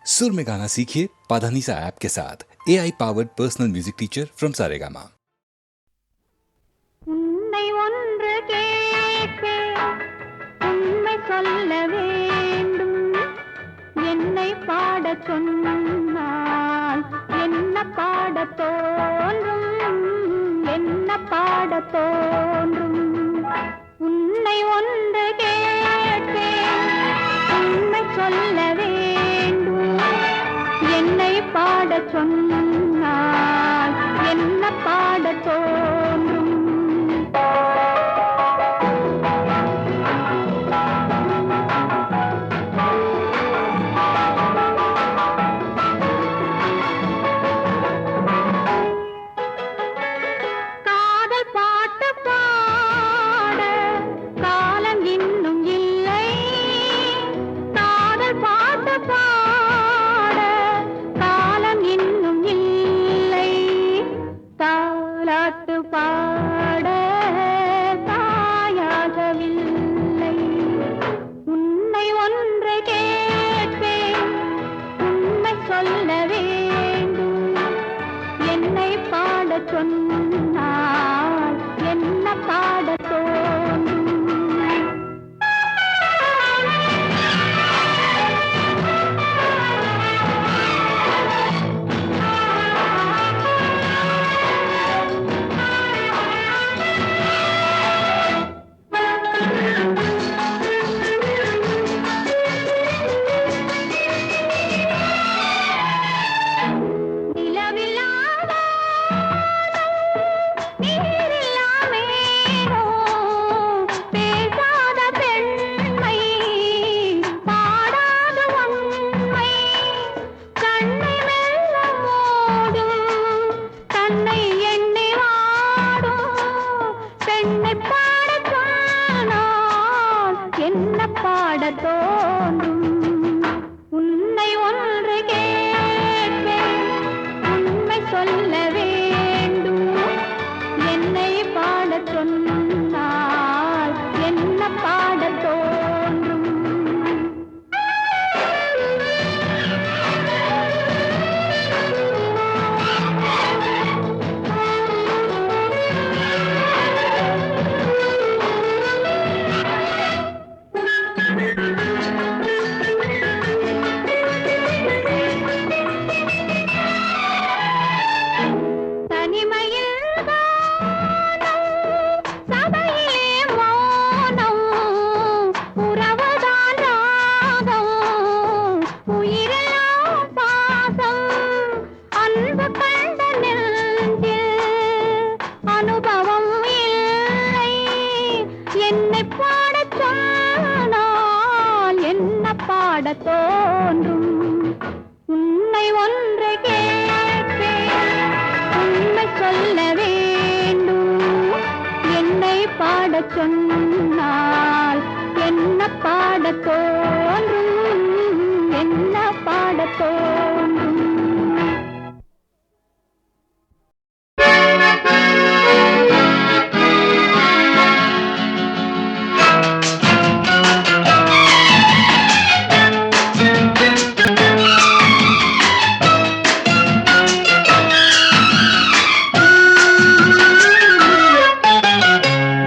सुर में गाना सीखिए पाधानीसा ऐप के साथ। AI powered personal music teacher from Saregama. உன்னை ஒன்று கேட்பேன், உண்மை சொல்ல வேண்டும். என்னை பாடச் சொன்னால் என்ன பாடத் தோன்றும், என்ன பாடத் தோன்றும். உன்னை ஒன்று கேட்பேன், உண்மை சொல்ல வேண்டும். என்னை பாடச் சொன்னால் என்ன பாடத் தோன்றும். காதல் பாட்டு பாட காலம் இன்னும் இல்லை. காதல் பாட்டு பாட காலம் இன்னும் இல்லை. தாலாட்டு பாட தாயாகவில்லை. உன்னை ஒன்று கேட்பேன், உண்மை சொல்ல வேண்டும். என்னை பாடச் சொன்னால் என்ன பாடத் தோன்றும். நிலவில்லாத நீரில்லாமேனோ பேசாத பெண்மை, பாடாத உண்மை. கண்ணை மெல்ல மூடும், தன்னை எண்ணி வாடும். பெண்ணை பாடச் சொன்னால் என்ன பாடத் தோன்றும். உன்னை ஒன்று கேட்பேன், உண்மை சொல்ல வேண்டும். என்னை பாடச் சொன்னால் என்ன பாடத் தோன்றும். தனிமையில் வானம், சபையிலே மௌனம். உறவுதான் ராகம், உயிரெல்லாம் பாசம். அன்பு கண்ட நெஞ்சில் அனுபவம் இல்லை. என்னை பாடச் சொன்னால் என்ன பாடத் தோன்றும். உன்னை ஒன்று கேட்பேன், உண்மை சொல்ல வேண்டும். என்னை பாடச் சொன்னால் என்ன பாடத் தோன்றும், என்ன பாடத் தோன்றும்.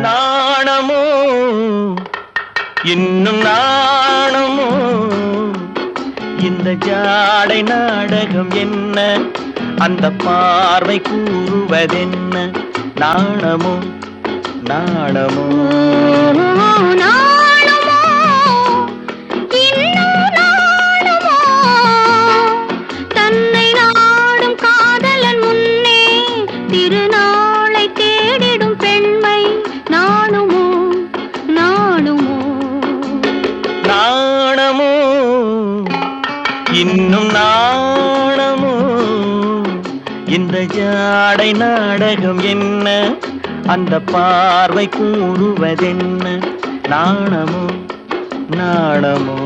நாணமோ இன்னும் நாணமோ, இந்த ஜாடை நாடகம் என்ன, அந்த பார்வை கூறுவதென்ன. நாணமோ நாணமோ நாணுமோ, இன்னும் நாணுமோ. தன்னை நாடும் காதலன் முன்னே திருநாளை தேடிடும் பெண்மை. நாணுமோ நாணுமோ. நாணமோ இன்னும் நாணமோ, இந்த ஜாடை நாடகம் என்ன, அந்த பார்வை கூறுவதென்ன. நாணமோ நாணமோ.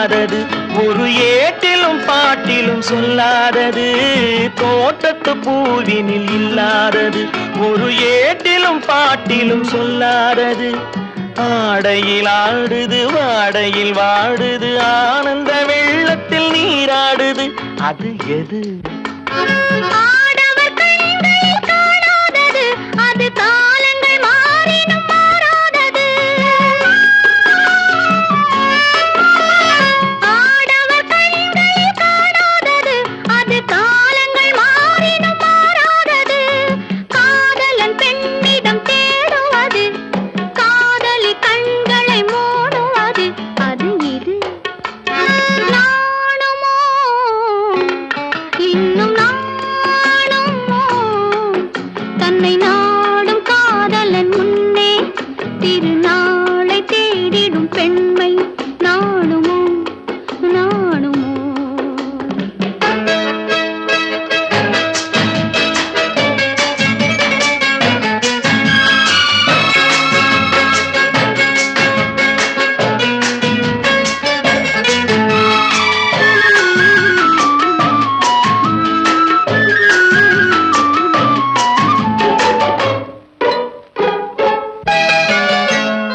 சொல்லாதது, ஒரு ஏட்டிலும் பாட்டிலும் சொல்லாதது, தோட்டத்து பூவினில் இல்லாதது, ஒரு ஏட்டிலும் பாட்டிலும் சொல்லாதது. ஆடையில் ஆடுது, வாடையில் வாடுது, ஆனந்த வெள்ளத்தில் நீராடுது, அது எது? ஆடவர் கண்களில் காணாதது, அது காலங்கள் மாறினும் மாறாதது. ஆடவர் கண்களில் காணாதது, அது காலங்கள் மாறினும் மாறாதது. காதலன் பெண்ணிடம் தேடுவது, காதலி கண்களை மூடுவது, அது இது. நாணுமோ இன்னும் நாணுமோ தன்னை நாடும் காதலன் முன்னே திருநாளை தேடிடும் பெண்மை நாணுமோ நாணுமோ.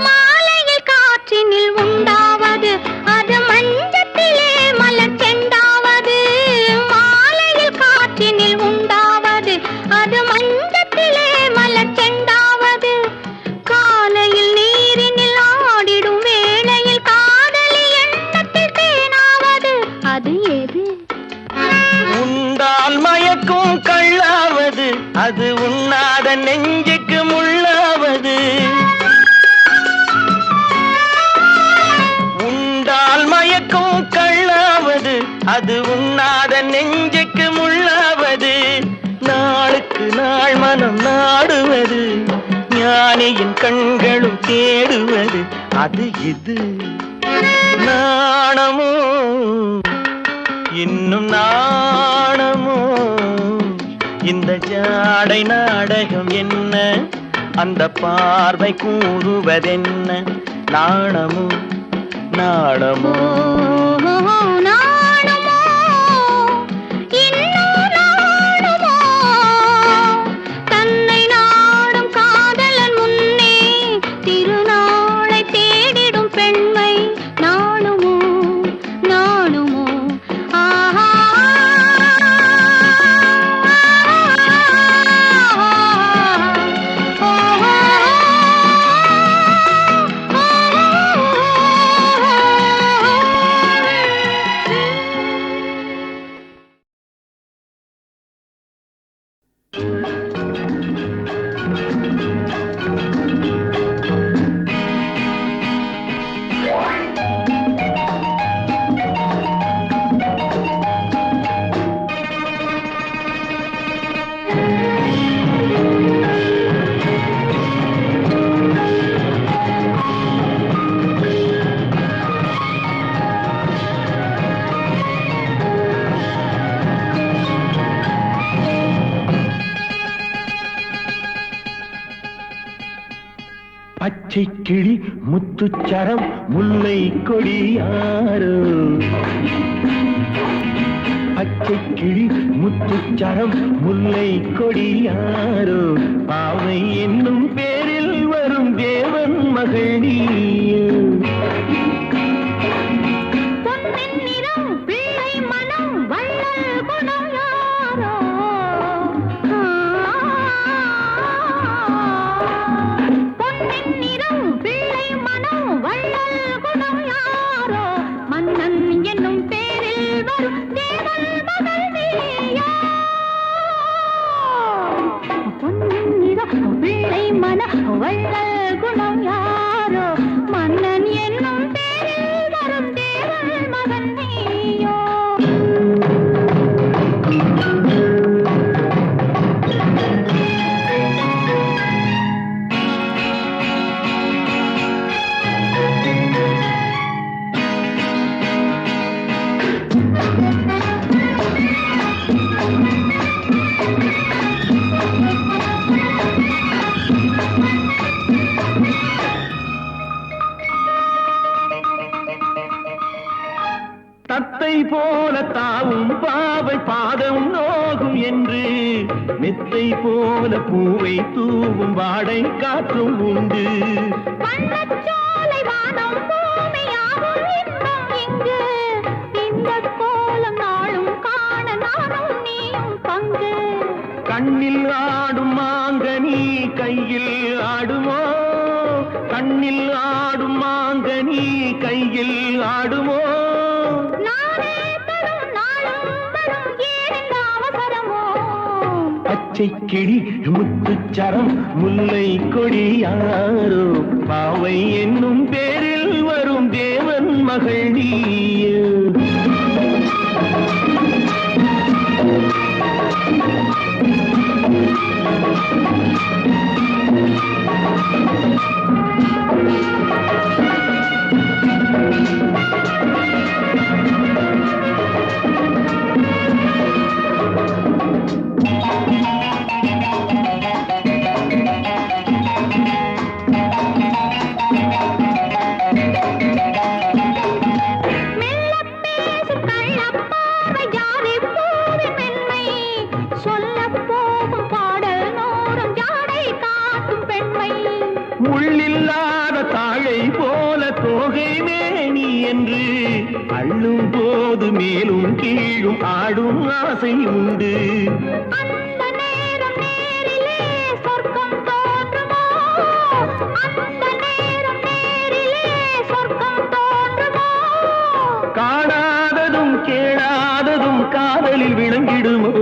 மாலையில் காற்றினில் உண்டாவது, அது மஞ்சத்திலே மலர் செண்டாவது. மாலையில் காற்றினில் உண்டாவது, அது மஞ்சத்திலே மலர் செண்டாவது. காலையில் நீரினில் ஆடிடும் வேளையில் காதலி எண்ணத்தில் தேனாவது, அது எது? உண்டால் மயக்கும் கள்ளாவது, அது உண்ணாத நெஞ்சுக்கு முள்ளாவது. உண்டால் மயக்கும் கள்ளாவது, அது உண்ணாத நெஞ்சுக்கு முள்ளாவது. நாளுக்கு நாள் மனம் நாடுவது, ஞானியின் கண்களும் தேடுவது, அது இது. நாணமோ இன்னும் நாணமோ, இந்த ஜாடை நாடகம் என்ன, அந்த பார்வை கூறுவதென்ன, நாணமோ நாணமோ. நாணுமோ இன்னும் நாணுமோ தன்னை நாடும் காதலன் முன்னே திருநாளை தேடிடும் பெண்மை நாணுமோ நாணுமோ. ஆஹா பச்சை கிளி முத்துச்சரம் முல்லை கொடியாரோ, பச்சை கிளி முத்துச்சரம் முல்லை கொடியாரோ, பாவை என்னும் பேரில் வரும் தேவன் மகள் நீயோ. பொன்னின் நிறம் பிள்ளை மனம் வள்ளல் குணம் யாரோ. பொன்னின் நிறம் பிள்ளை மனம் வள்ளல் குணம் யாரோ, மன்னன் என்னும் பேரில் வரும் தேவன் மகள் நீயோ. பொன்னின் நிறம் பிள்ளை மனம் வள்ளல் குணம் யாரோ, மன்னன் என்னும் பேரில் வரும் தேவன் மகன் நீயோ. போல தாவும் பாவை பாதம் நோகும் என்று மெத்தை போல பூவை தூவும் வாடை காற்றும் உண்டு. வண்ணச்சோலை வானம் பூமியாகும் இன்பம் இங்கு. இந்த கோலம் நாளும் காண நானும் நீயும் பங்கு. கண்ணில் ஆடும் மாங்கனி கையில் ஆடுமோ, கண்ணில் ஆடும் மாங்கனி கையில் ஆடுமோ. நானே தரும் நாளும் வரும் ஏனென்ற அவசரமோ. பச்சை கிளி முத்துச்சரம் முல்லை கொடி யாரோ பாவை என்னும் பேரில் வரும் தேவன் மகள் நீயோ. முள்ளில்லாத தாழை போல தோகை மேனி என்று அள்ளும் போது மேலும் கீழும் ஆடும் ஆசை உண்டு. அந்த நேரம் நேரிலே சொர்க்கம் தோன்றுமோ, அந்த நேரம் நேரிலே சொர்க்கம் தோன்றுமோ. காணாததும் கேளாததும் காதலில் விளங்கிடுமோ.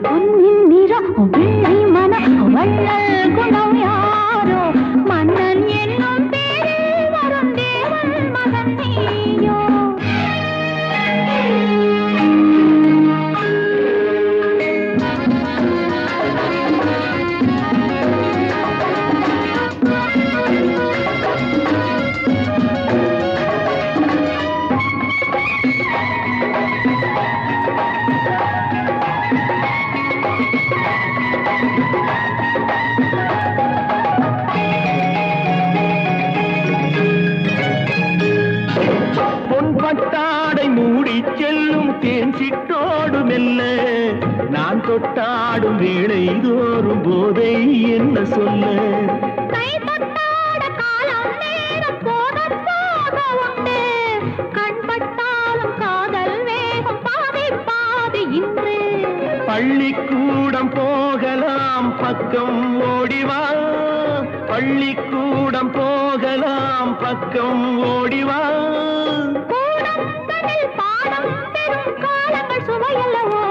பொன்னின் நிறம் வெள்ளை மனம் வள்ளல் குணம் யாரோ மன்னன் என்னும் பேரில் வரும் தேவன் மகன் நீயோ. பொன்பட்டாடை மூடி செல்லும் தேன் சிட்டோடு மெல்ல நான் தொட்டாடும் வேளை தோறும் போதை என்ன சொல்ல. கை தொட்டாட காலம் நேரம் போக போக உண்டு. கண் பட்டாலும் காதல் வேகம் பாதி பாதி இன்று. பள்ளிக்கூடம் போகலாம் பக்கம் ஓடிவா, பள்ளிக்கூடம் போகலாம் பக்கம் ஓடிவா. கூடங்களில் பாடம் பெறும் காலங்கள் சுவையல்லவோ.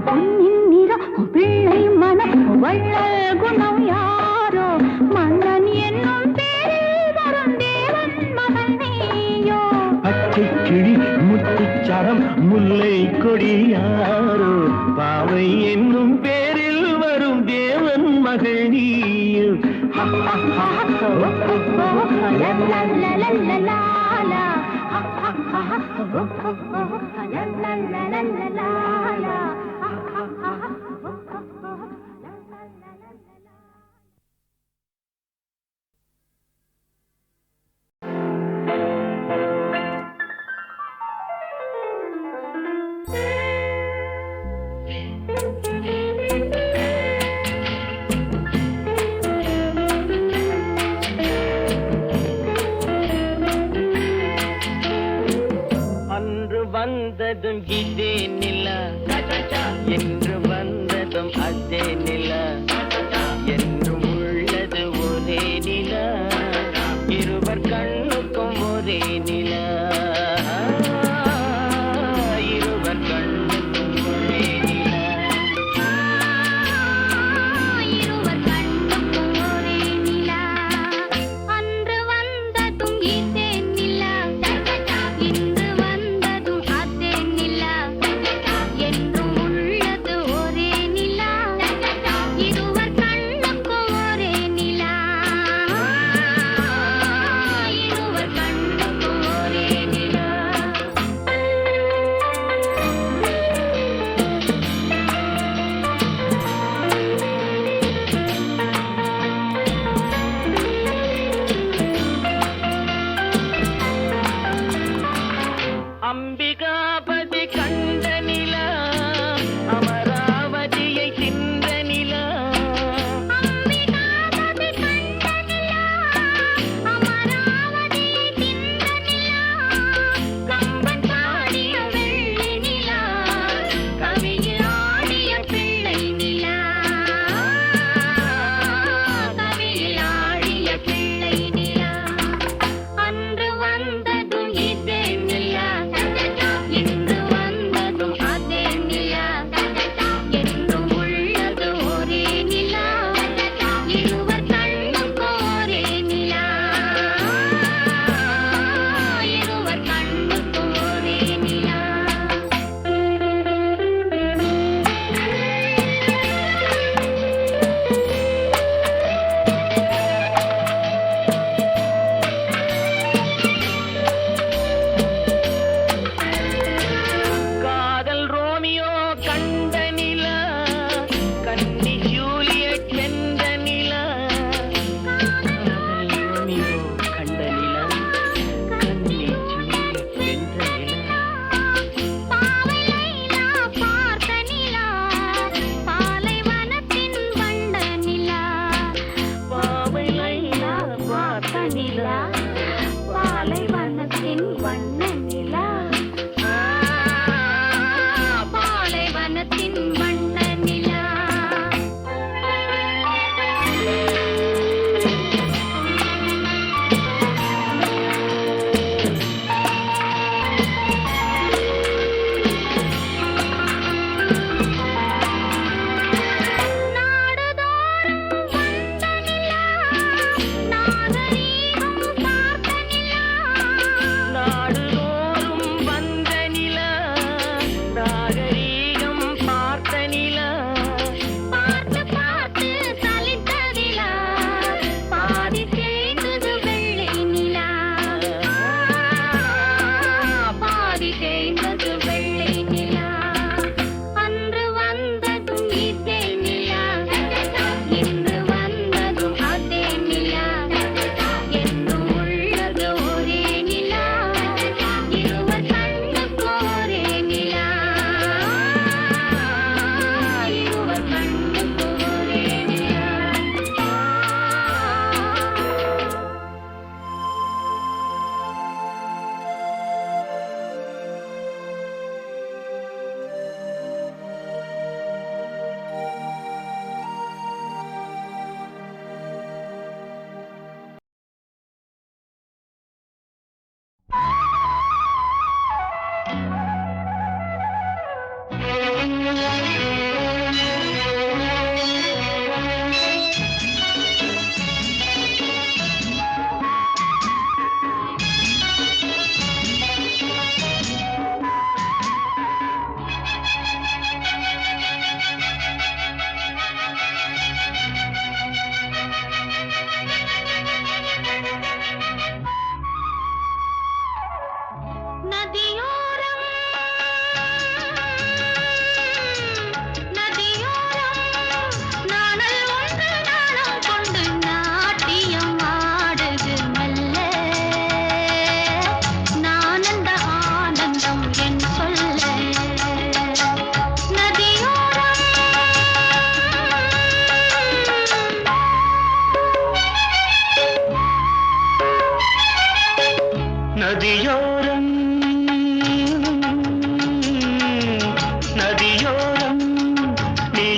பொன்னின் நிறம் பிள்ளை மனம் வள்ளல் குணம் யாரோ மன்னன் என்னும் பேரில் வரும் தேவன் மகன் நீயோ. பச்சை கிளி முத்துச்சரம் முல்லை கொடி யாரோ பாவை என்னும் பேரில் வரும் தேவன் மகள் நீயோ. வந்ததும் இதே நிலா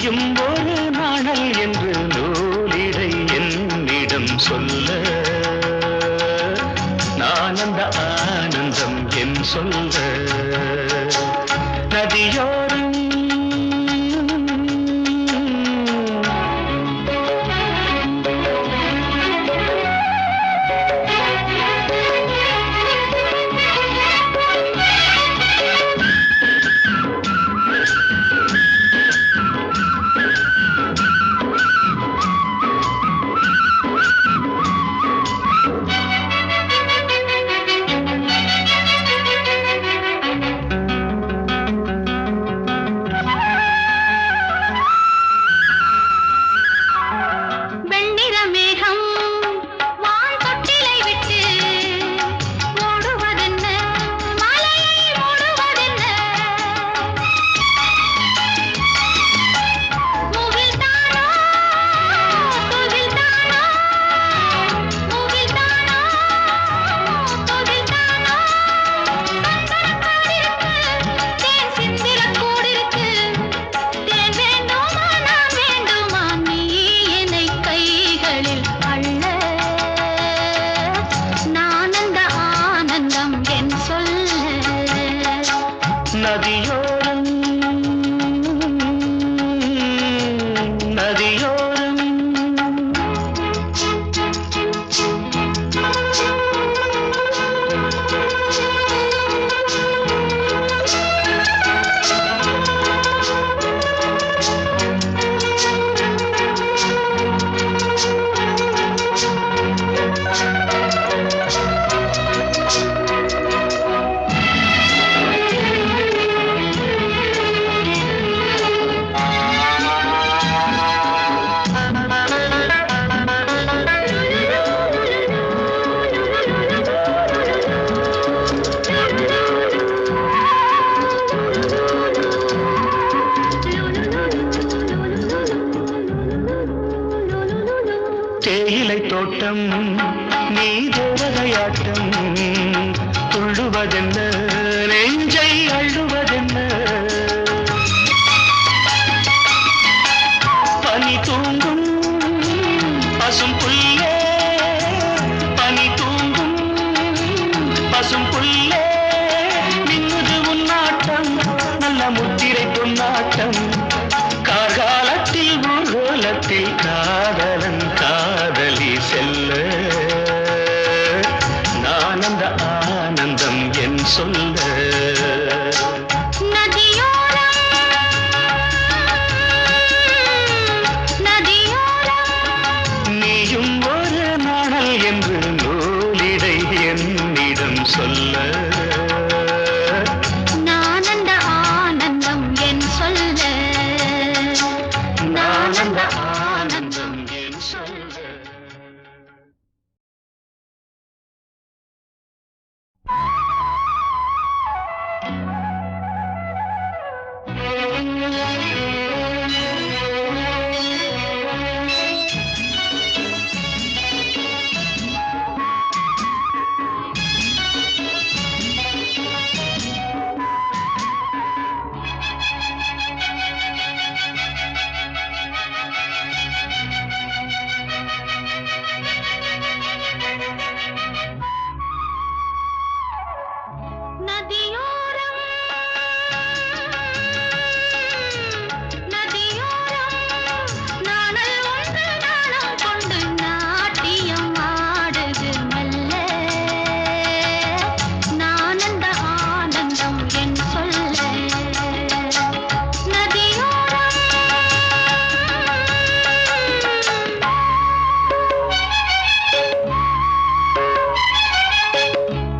நீயும் ஒரு நாணல் என்று நூலிடை என்னிடம் சொல்ல நான் அந்த ஆனந்தம் என் சொல்ல நதியோரம் தேயிலை தோட்டம் நீ தேவதையாட்டம் துள்ளுவதென்ன நெஞ்சை அள்ளுவதென்ன பனி தூங்கும் பசும் புல்லே பனி தூங்கும் பசும் புல்லே மின்னுது உன்னாட்டம் நல்ல முத்திரை பொன்னாட்டம் கார்காலத்தில் ஊர்வலத்தில் காதலன் காதலி செல்ல நான் அந்த ஆனந்தம் என் சொல்ல நீயும் ஒரு நாணல் என்று நூலிடை என்னிடம் சொல்ல ஆனந்தம் என் சொல்ல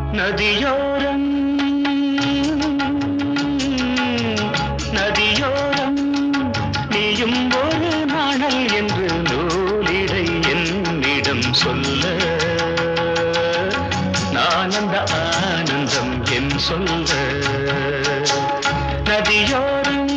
நதியோரம் நதியோரம் நீயும் ஒரு நாணல் என்று நூலிடை என்னிடம் சொல்ல நான் அந்த ஆனந்தம் என் சொல்ல நதியோரம்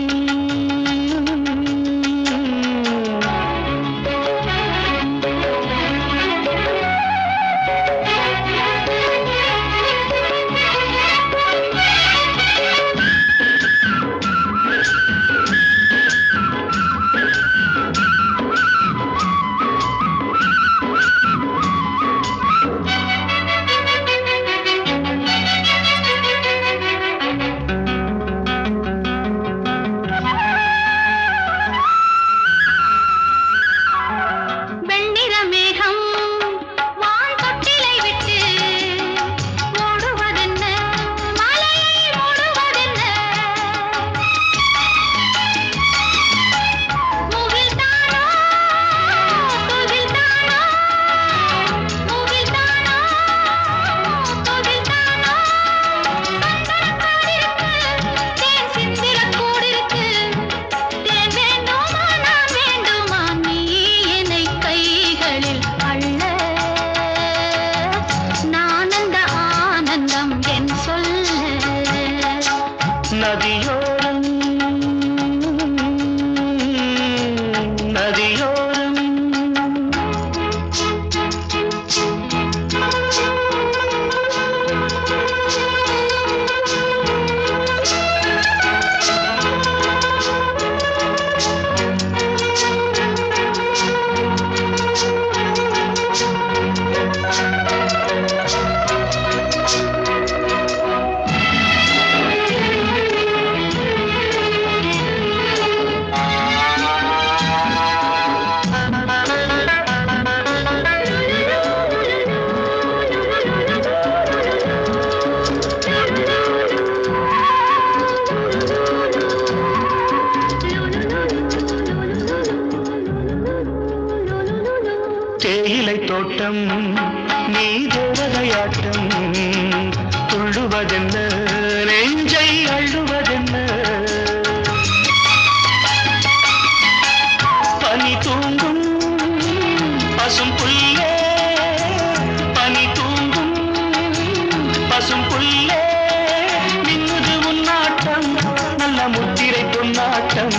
தேயிலை தோட்டம் நீ தேவதையாட்டம் துள்ளுவதென்ன நெஞ்சை அள்ளுவதென்ன பனி தூங்கும் பசும் புல்லே பனி தூங்கும் பசும் புல்லே மின்னுது உன்னாட்டம் நல்ல முத்திரை பொன்னாட்டம்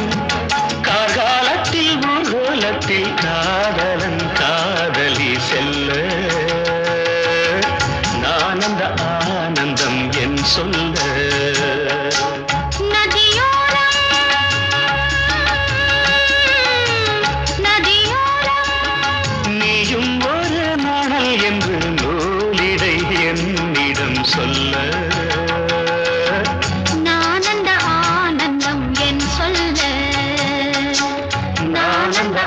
கார்காலத்தில் ஊர்கோலத்தில் காதலன் காதலி செல்ல நான் அந்த ஆனந்தம் என் சொல்ல நீயும் ஒரு நாணல் என்று நூலிடை என்னிடம் சொல்ல நான் அந்த ஆனந்தம் என் சொல்ல நான் அந்த